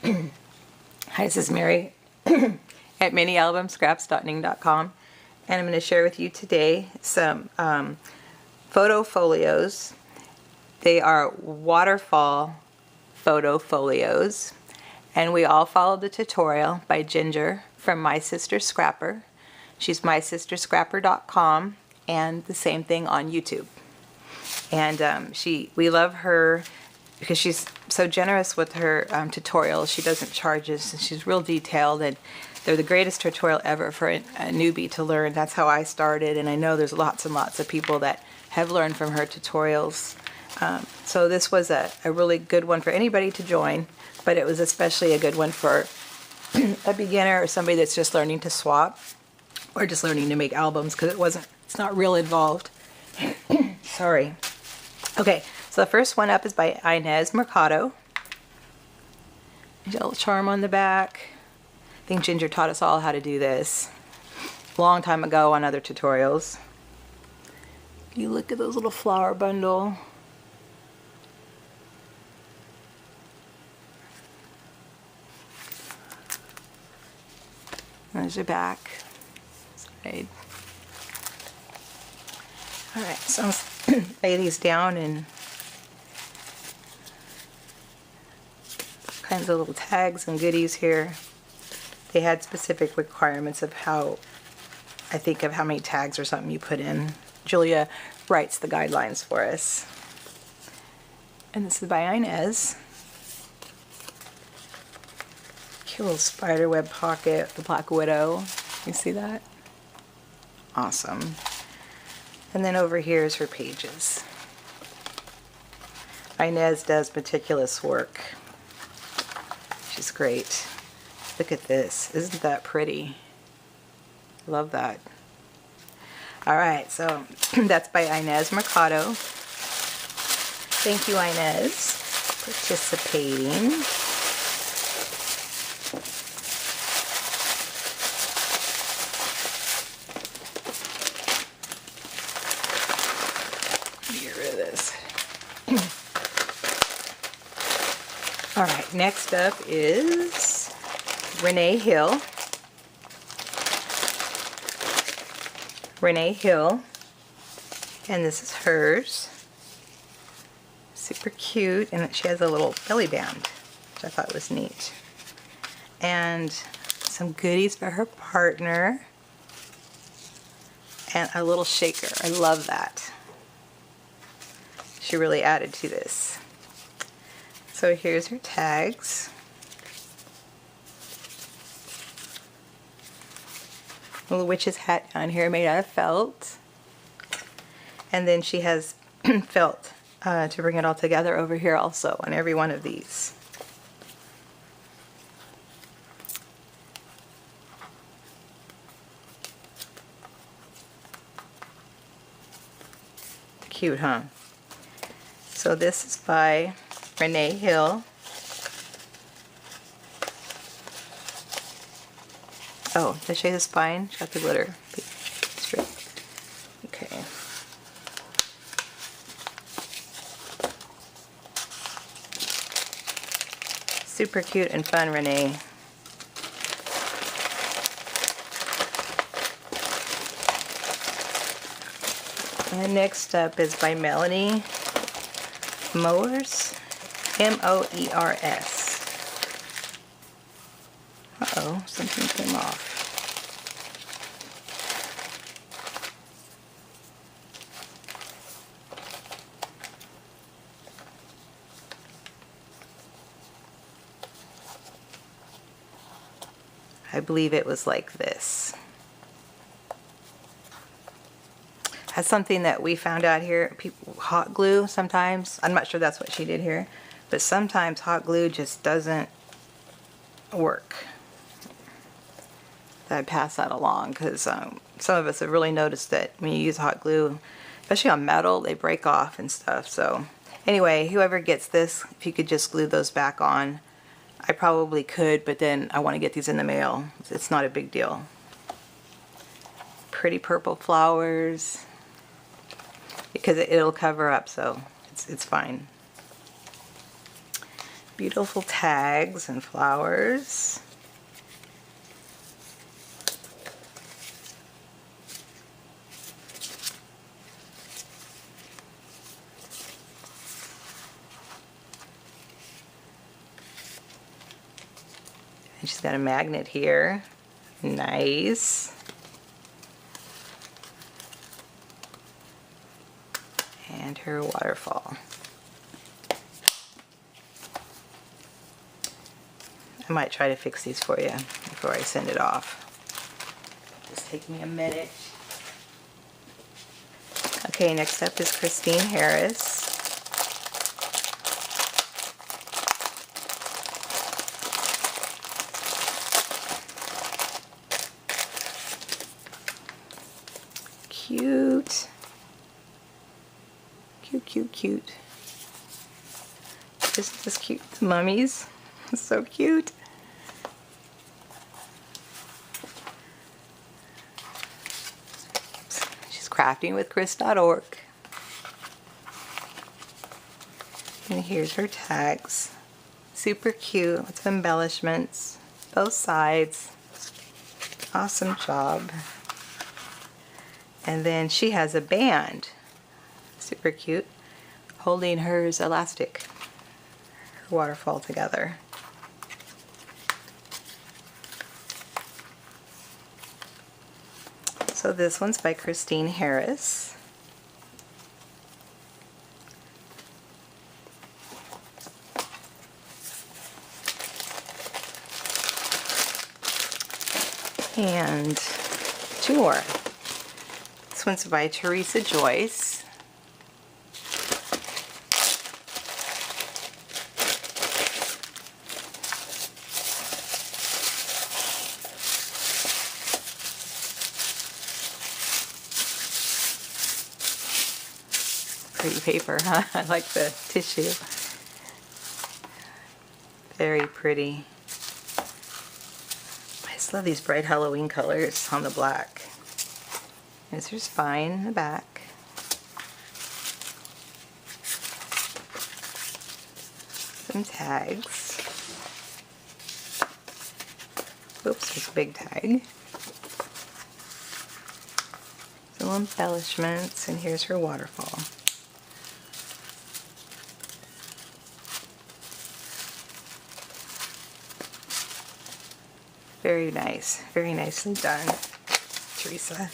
Hi, this is Mary at minialbumscraps.ning.com, and I'm going to share with you today some photo folios. They are Waterfall photo folios, and we all followed the tutorial by Ginger from My Sister Scrapper. She's mysisterscrapper.com, and the same thing on YouTube. And we love her because she's so generous with her tutorials. She doesn't charge us, and she's real detailed, and they're the greatest tutorial ever for a newbie to learn. That's how I started, and I know there's lots and lots of people that have learned from her tutorials. So this was a really good one for anybody to join, but it was especially a good one for a beginner or somebody that's just learning to swap or just learning to make albums, because it's not real involved. Sorry. Okay, so the first one up is by Renee Marcato. There's a little charm on the back. I think Ginger taught us all how to do this a long time ago on other tutorials. You look at those little flower bundle. There's your back side. Alright, so I'll lay these down, and kinds of little tags and goodies here. They had specific requirements of how many tags or something you put in. Julia writes the guidelines for us. And this is by Inez. Cute little spider web pocket, the Black Widow. You see that? Awesome. And then over here is her pages. Inez does meticulous work. She's great. Look at this. Isn't that pretty? Love that. Alright, so that's by Inez Marcato. Thank you, Inez, for participating. Get rid of this. Alright, next up is Renee Hill. Renee Hill, and this is hers. Super cute, and she has a little belly band, which I thought was neat. And some goodies for her partner, and a little shaker. I love that. She really added to this. So here's her tags. Little witch's hat down here made out of felt. And then she has felt to bring it all together over here also on every one of these. Cute, huh? So this is by Renee Hill. Oh, did I show you the spine? Got the glitter strip. Okay. Super cute and fun, Renee. And next up is by Melanie Mowers. M-O-E-R-S. Uh-oh, something came off. I believe it was like this. That's something that we found out here. People, hot glue sometimes. I'm not sure that's what she did here, but sometimes hot glue just doesn't work. I pass that along because some of us have really noticed that when you use hot glue, especially on metal, they break off and stuff. So anyway, whoever gets this, if you could just glue those back on. I probably could, but then I want to get these in the mail. It's not a big deal. Pretty purple flowers, because it'll cover up, so it's fine. Beautiful tags and flowers. And she's got a magnet here. Nice. And her waterfall. I might try to fix these for you before I send it off. Just take me a minute. Okay, next up is Christine Harris. Cute. Cute, cute, cute. Isn't this cute? The mummies. So cute. She's crafting with Chris.org. And here's her tags. Super cute. Lots of embellishments. Both sides. Awesome job. And then she has a band. Super cute. Holding hers elastic. Her waterfall together. So this one's by Christine Harris. And two more. This one's by Teresa Joyce. Pretty paper, huh? I like the tissue. Very pretty. I just love these bright Halloween colors on the black. There's her spine in the back. Some tags. Oops, there's a big tag. Some embellishments, and here's her waterfall. Very nice. Very nicely done, Teresa.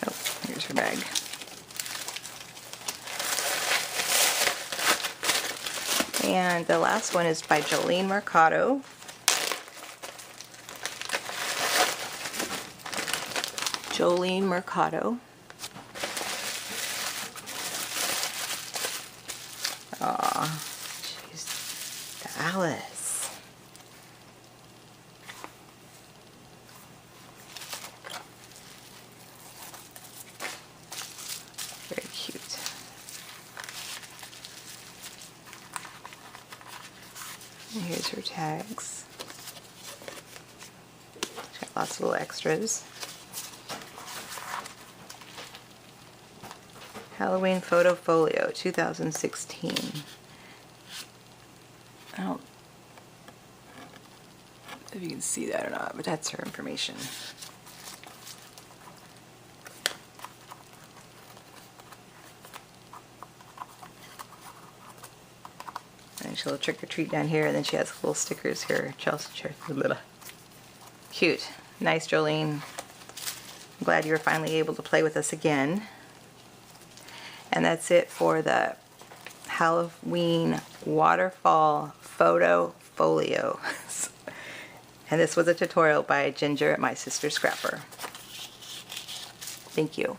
Oh, here's her bag. And the last one is by Jolene Marcato. Jolene Marcato. Aw, she's Alice. Very cute. And here's her tags. She's got lots of little extras. Halloween Photo Folio 2016. I don't know if you can see that or not, but that's her information. And she'll trick or treat down here, and then she has little stickers here. Chelsea, cute. Nice, Jolene. I'm glad you were finally able to play with us again. And that's it for the Halloween Waterfall Photo Folio. And this was a tutorial by Ginger at My Sister Scrapper. Thank you.